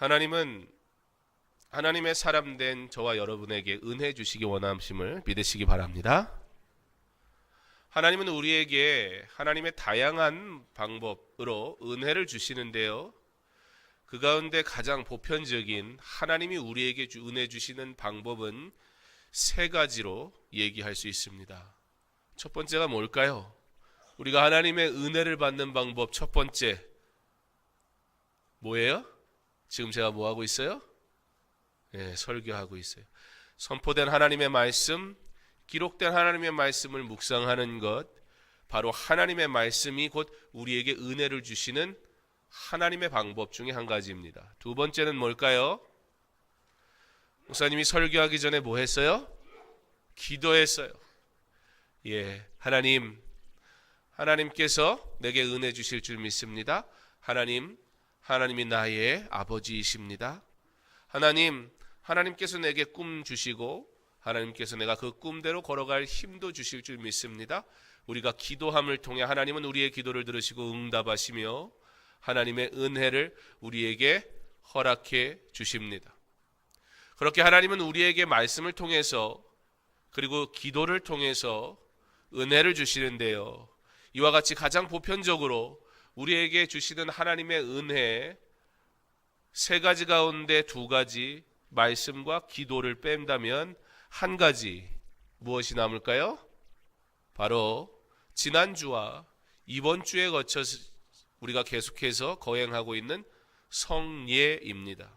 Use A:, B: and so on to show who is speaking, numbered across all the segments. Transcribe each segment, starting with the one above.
A: 하나님은 하나님의 사람 된 저와 여러분에게 은혜 주시기 원하심을 믿으시기 바랍니다. 하나님은 우리에게 하나님의 다양한 방법으로 은혜를 주시는데요, 그 가운데 가장 보편적인 하나님이 우리에게 은혜 주시는 방법은 세 가지로 얘기할 수 있습니다. 첫 번째가 뭘까요? 우리가 하나님의 은혜를 받는 방법 첫 번째 뭐예요? 지금 제가 뭐 하고 있어요? 설교하고 있어요. 선포된 하나님의 말씀, 기록된 하나님의 말씀을 묵상하는 것, 바로 하나님의 말씀이 곧 우리에게 은혜를 주시는 하나님의 방법 중에 한 가지입니다. 두 번째는 뭘까요? 목사님이 설교하기 전에 뭐 했어요? 기도했어요. 하나님께서 내게 은혜 주실 줄 믿습니다. 하나님이 나의 아버지이십니다. 하나님께서 내게 꿈 주시고 하나님께서 내가 그 꿈대로 걸어갈 힘도 주실 줄 믿습니다. 우리가 기도함을 통해 하나님은 우리의 기도를 들으시고 응답하시며 하나님의 은혜를 우리에게 허락해 주십니다. 그렇게 하나님은 우리에게 말씀을 통해서 그리고 기도를 통해서 은혜를 주시는데요, 이와 같이 가장 보편적으로 우리에게 주시는 하나님의 은혜 세 가지 가운데 두 가지, 말씀과 기도를 뺀다면 한 가지, 무엇이 남을까요? 바로 지난주와 이번 주에 거쳐서 우리가 계속해서 거행하고 있는 성례입니다.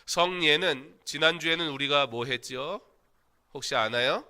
A: 성례는 지난주에는 우리가 뭐 했죠? 혹시 아나요?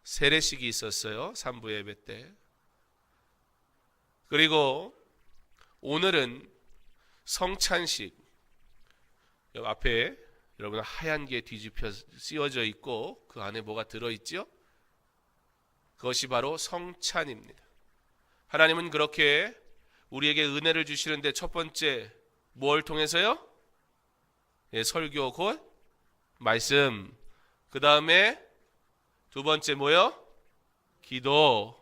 A: 세례식이 있었어요. 3부 예배 때. 그리고 오늘은 성찬식. 여기 앞에 여러분 하얀 게 뒤집혀 씌워져 있고 그 안에 뭐가 들어있죠? 그것이 바로 성찬입니다. 하나님은 그렇게 우리에게 은혜를 주시는데 첫 번째 뭘 통해서요? 설교 곧 말씀. 그 다음에 두 번째 뭐요? 기도.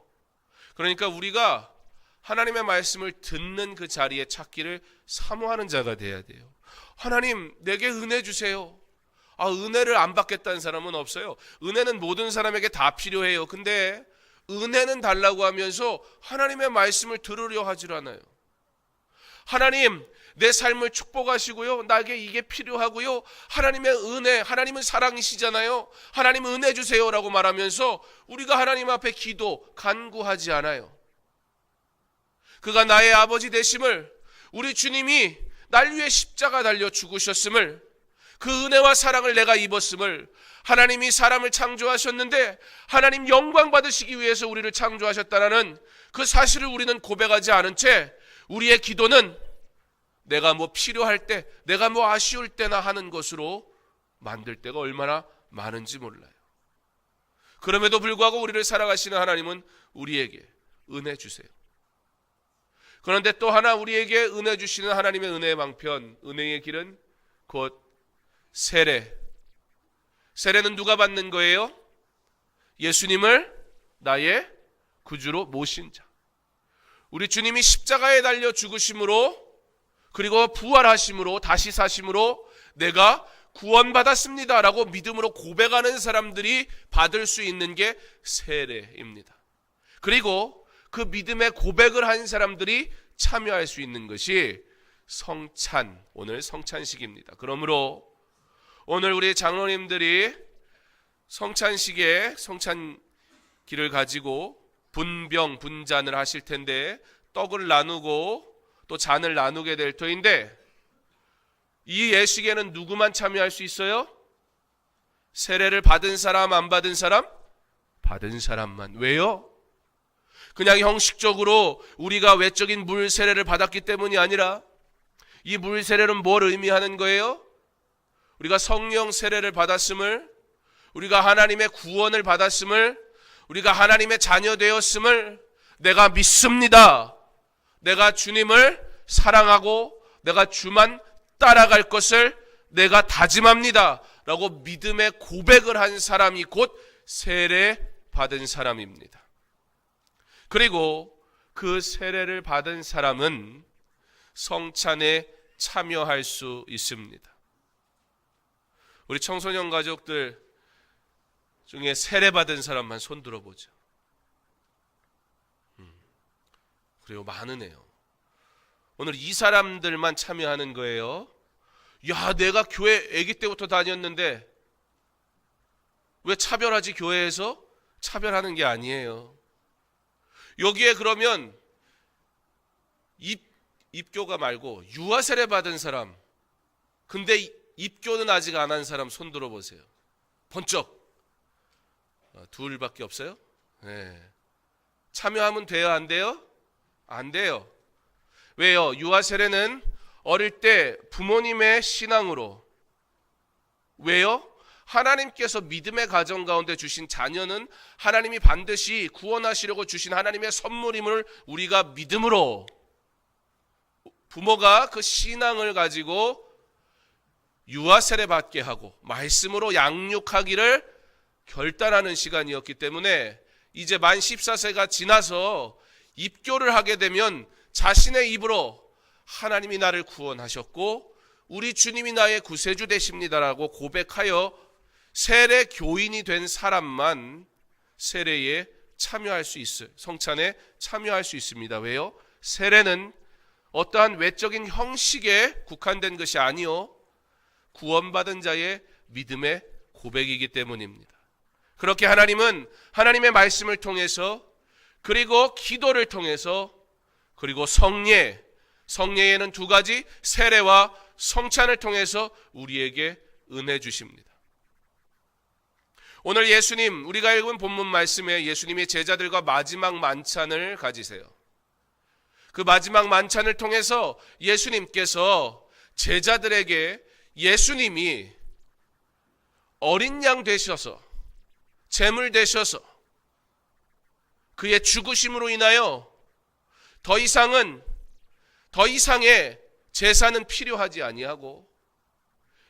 A: 그러니까 우리가 하나님의 말씀을 듣는 그 자리에 찾기를 사모하는 자가 돼야 돼요. 하나님 내게 은혜 주세요. 은혜를 안 받겠다는 사람은 없어요. 은혜는 모든 사람에게 다 필요해요. 근데 은혜는 달라고 하면서 하나님의 말씀을 들으려 하질 않아요. 하나님 내 삶을 축복하시고요, 나에게 이게 필요하고요, 하나님의 은혜, 하나님은 사랑이시잖아요, 하나님 은혜 주세요 라고 말하면서 우리가 하나님 앞에 기도, 간구하지 않아요. 그가 나의 아버지 되심을, 우리 주님이 날 위해 십자가 달려 죽으셨음을, 그 은혜와 사랑을 내가 입었음을, 하나님이 사람을 창조하셨는데 하나님 영광 받으시기 위해서 우리를 창조하셨다는 그 사실을 우리는 고백하지 않은 채 우리의 기도는 내가 뭐 필요할 때, 내가 뭐 아쉬울 때나 하는 것으로 만들 때가 얼마나 많은지 몰라요. 그럼에도 불구하고 우리를 사랑하시는 하나님은 우리에게 은혜 주세요. 그런데 또 하나 우리에게 은혜 주시는 하나님의 은혜의 방편, 은혜의 길은 곧 세례. 세례는 누가 받는 거예요? 예수님을 나의 구주로 모신 자. 우리 주님이 십자가에 달려 죽으심으로 그리고 부활하심으로 다시 사심으로 내가 구원받았습니다 라고 믿음으로 고백하는 사람들이 받을 수 있는 게 세례입니다. 그리고 그 믿음의 고백을 한 사람들이 참여할 수 있는 것이 성찬, 오늘 성찬식입니다. 그러므로 오늘 우리 장로님들이 성찬식에 성찬기를 가지고 분병, 분잔을 하실 텐데 떡을 나누고 또 잔을 나누게 될 터인데 이 예식에는 누구만 참여할 수 있어요? 세례를 받은 사람, 안 받은 사람? 받은 사람만. 왜요? 그냥 형식적으로 우리가 외적인 물 세례를 받았기 때문이 아니라 이 물 세례는 뭘 의미하는 거예요? 우리가 성령 세례를 받았음을, 우리가 하나님의 구원을 받았음을, 우리가 하나님의 자녀 되었음을 내가 믿습니다. 내가 주님을 사랑하고 내가 주만 따라갈 것을 내가 다짐합니다 라고 믿음의 고백을 한 사람이 곧 세례 받은 사람입니다. 그리고 그 세례를 받은 사람은 성찬의 참여할 수 있습니다. 우리 청소년 가족들 중에 세례받은 사람만 손 들어보죠. 그래요, 많으네요. 오늘 이 사람들만 참여하는 거예요. 야, 내가 교회 아기 때부터 다녔는데 왜 차별하지? 교회에서 차별하는 게 아니에요. 여기에 그러면 입교가 말고 유아 세례 받은 사람, 근데 입교는 아직 안 한 사람 손 들어보세요. 번쩍. 둘밖에 없어요? 네. 참여하면 돼요, 안 돼요? 안 돼요. 왜요? 유아 세례는 어릴 때 부모님의 신앙으로. 왜요? 하나님께서 믿음의 가정 가운데 주신 자녀는 하나님이 반드시 구원하시려고 주신 하나님의 선물임을 우리가 믿음으로, 부모가 그 신앙을 가지고 유아 세례 받게 하고 말씀으로 양육하기를 결단하는 시간이었기 때문에 이제 만 14세가 지나서 입교를 하게 되면 자신의 입으로 하나님이 나를 구원하셨고 우리 주님이 나의 구세주 되십니다라고 고백하여 세례 교인이 된 사람만 세례에 참여할 수 있어요. 성찬에 참여할 수 있습니다. 왜요? 세례는 어떠한 외적인 형식에 국한된 것이 아니요, 구원받은 자의 믿음의 고백이기 때문입니다. 그렇게 하나님은 하나님의 말씀을 통해서, 그리고 기도를 통해서, 그리고 성례에는 두 가지, 세례와 성찬을 통해서 우리에게 은혜 주십니다. 오늘 예수님, 우리가 읽은 본문 말씀에 예수님이 제자들과 마지막 만찬을 가지세요. 그 마지막 만찬을 통해서 예수님께서 제자들에게 예수님이 어린 양 되셔서, 제물 되셔서 그의 죽으심으로 인하여 더 이상의 제사는 필요하지 아니하고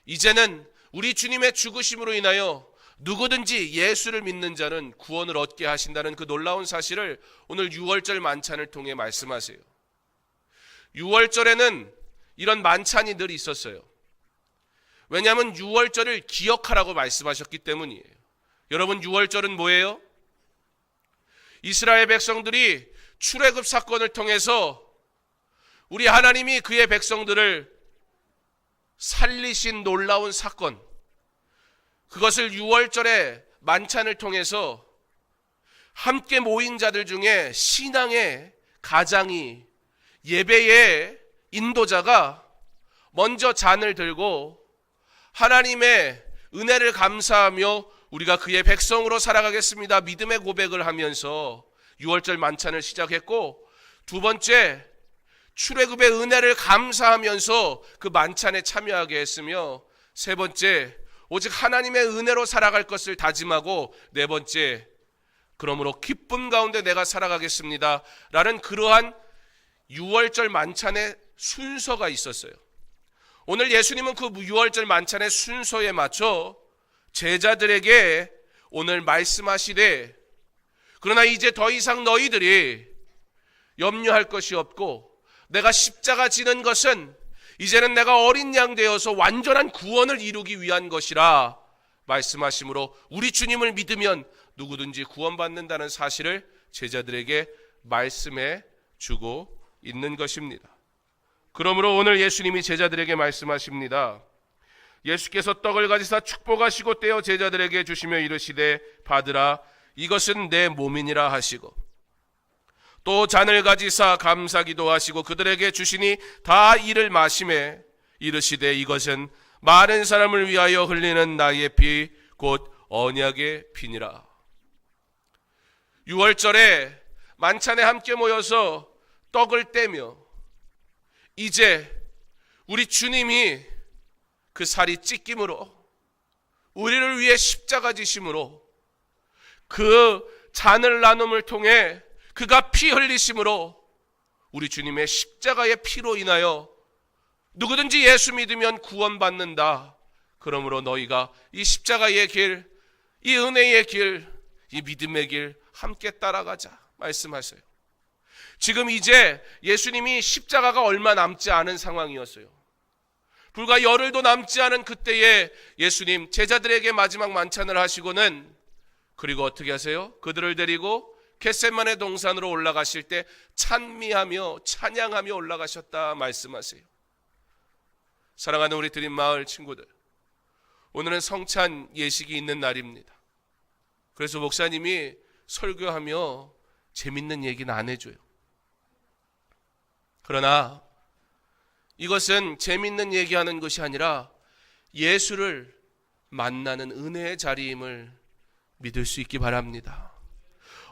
A: 이제는 우리 주님의 죽으심으로 인하여 누구든지 예수를 믿는 자는 구원을 얻게 하신다는 그 놀라운 사실을 오늘 유월절 만찬을 통해 말씀하세요. 유월절에는 이런 만찬이 늘 있었어요. 왜냐하면 유월절을 기억하라고 말씀하셨기 때문이에요. 여러분, 유월절은 뭐예요? 이스라엘 백성들이 출애굽 사건을 통해서 우리 하나님이 그의 백성들을 살리신 놀라운 사건, 그것을 유월절의 만찬을 통해서 함께 모인 자들 중에 신앙의 가장이, 예배의 인도자가 먼저 잔을 들고 하나님의 은혜를 감사하며 우리가 그의 백성으로 살아가겠습니다, 믿음의 고백을 하면서 유월절 만찬을 시작했고, 두 번째, 출애굽의 은혜를 감사하면서 그 만찬에 참여하게 했으며, 세 번째, 오직 하나님의 은혜로 살아갈 것을 다짐하고, 네 번째, 그러므로 기쁨 가운데 내가 살아가겠습니다 라는 그러한 유월절 만찬의 순서가 있었어요. 오늘 예수님은 그 유월절 만찬의 순서에 맞춰 제자들에게 오늘 말씀하시되, 그러나 이제 더 이상 너희들이 염려할 것이 없고 내가 십자가 지는 것은 이제는 내가 어린 양 되어서 완전한 구원을 이루기 위한 것이라 말씀하시므로 우리 주님을 믿으면 누구든지 구원받는다는 사실을 제자들에게 말씀해 주고 있는 것입니다. 그러므로 오늘 예수님이 제자들에게 말씀하십니다. 예수께서 떡을 가지사 축복하시고 떼어 제자들에게 주시며 이르시되 받으라, 이것은 내 몸이니라 하시고, 또 잔을 가지사 감사기도 하시고 그들에게 주시니 다 이를 마시매 이르시되 이것은 많은 사람을 위하여 흘리는 나의 피 곧 언약의 피니라. 유월절에 만찬에 함께 모여서 떡을 떼며 이제 우리 주님이 그 살이 찢김으로, 우리를 위해 십자가 지심으로, 그 잔을 나눔을 통해 그가 피 흘리심으로 우리 주님의 십자가의 피로 인하여 누구든지 예수 믿으면 구원받는다. 그러므로 너희가 이 십자가의 길, 이 은혜의 길, 이 믿음의 길 함께 따라가자 말씀하세요. 지금 이제 예수님이 십자가가 얼마 남지 않은 상황이었어요. 불과 열흘도 남지 않은 그때에 예수님 제자들에게 마지막 만찬을 하시고는 그리고 어떻게 하세요? 그들을 데리고 겟세마네 동산으로 올라가실 때 찬미하며 찬양하며 올라가셨다 말씀하세요. 사랑하는 우리 드림마을 친구들, 오늘은 성찬 예식이 있는 날입니다. 그래서 목사님이 설교하며 재밌는 얘기는 안 해줘요. 그러나 이것은 재밌는 얘기하는 것이 아니라 예수를 만나는 은혜의 자리임을 믿을 수 있기 바랍니다.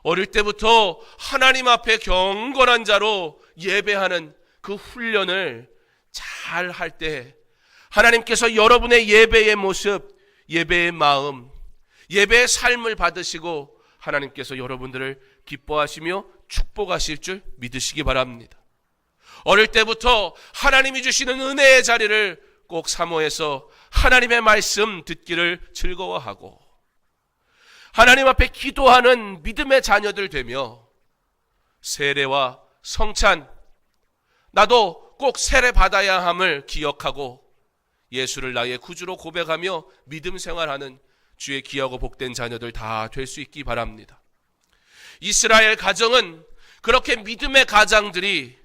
A: 어릴 때부터 하나님 앞에 경건한 자로 예배하는 그 훈련을 잘 할 때 하나님께서 여러분의 예배의 모습, 예배의 마음, 예배의 삶을 받으시고 하나님께서 여러분들을 기뻐하시며 축복하실 줄 믿으시기 바랍니다. 어릴 때부터 하나님이 주시는 은혜의 자리를 꼭 사모해서 하나님의 말씀 듣기를 즐거워하고 하나님 앞에 기도하는 믿음의 자녀들 되며 세례와 성찬, 나도 꼭 세례 받아야 함을 기억하고 예수를 나의 구주로 고백하며 믿음 생활하는 주의 귀하고 복된 자녀들 다 될 수 있기 바랍니다. 이스라엘 가정은 그렇게 믿음의 가장들이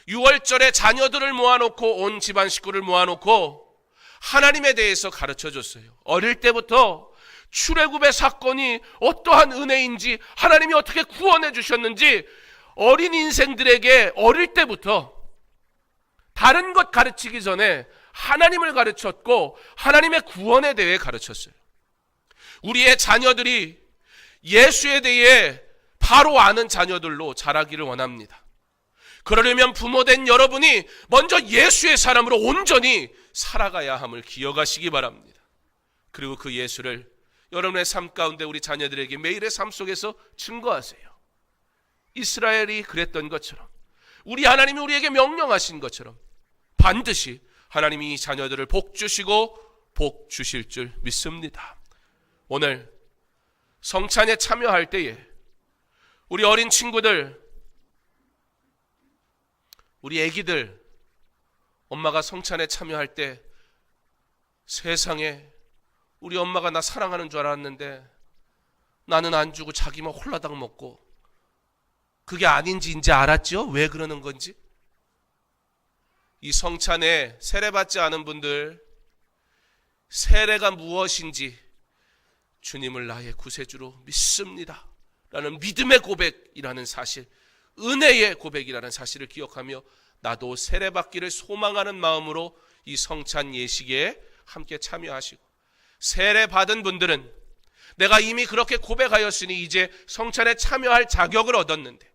A: 6월절에 자녀들을 모아놓고 온 집안 식구를 모아놓고 하나님에 대해서 가르쳐줬어요. 어릴 때부터 출애굽의 사건이 어떠한 은혜인지, 하나님이 어떻게 구원해 주셨는지 어린 인생들에게 어릴 때부터 다른 것 가르치기 전에 하나님을 가르쳤고 하나님의 구원에 대해 가르쳤어요. 우리의 자녀들이 예수에 대해 바로 아는 자녀들로 자라기를 원합니다. 그러려면 부모된 여러분이 먼저 예수의 사람으로 온전히 살아가야 함을 기억하시기 바랍니다. 그리고 그 예수를 여러분의 삶 가운데 우리 자녀들에게 매일의 삶 속에서 증거하세요. 이스라엘이 그랬던 것처럼, 우리 하나님이 우리에게 명령하신 것처럼 반드시 하나님이 이 자녀들을 복 주시고 복 주실 줄 믿습니다. 오늘 성찬에 참여할 때에 우리 어린 친구들, 우리 애기들, 엄마가 성찬에 참여할 때 세상에 우리 엄마가 나 사랑하는 줄 알았는데 나는 안 주고 자기만 홀라당 먹고, 그게 아닌지 이제 알았죠? 왜 그러는 건지. 이 성찬에 세례받지 않은 분들, 세례가 무엇인지 주님을 나의 구세주로 믿습니다 라는 믿음의 고백이라는 사실, 은혜의 고백이라는 사실을 기억하며 나도 세례받기를 소망하는 마음으로 이 성찬 예식에 함께 참여하시고, 세례받은 분들은 내가 이미 그렇게 고백하였으니 이제 성찬에 참여할 자격을 얻었는데,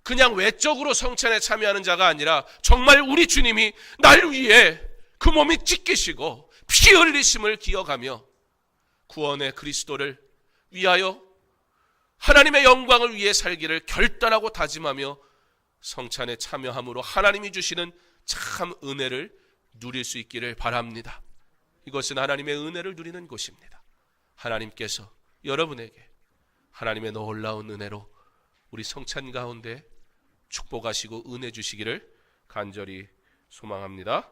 A: 그냥 외적으로 성찬에 참여하는 자가 아니라 정말 우리 주님이 날 위해 그 몸이 찢기시고 피 흘리심을 기억하며 구원의 그리스도를 위하여 하나님의 영광을 위해 살기를 결단하고 다짐하며 성찬에 참여함으로 하나님이 주시는 참 은혜를 누릴 수 있기를 바랍니다. 이것은 하나님의 은혜를 누리는 곳입니다. 하나님께서 여러분에게 하나님의 놀라운 은혜로 우리 성찬 가운데 축복하시고 은혜 주시기를 간절히 소망합니다.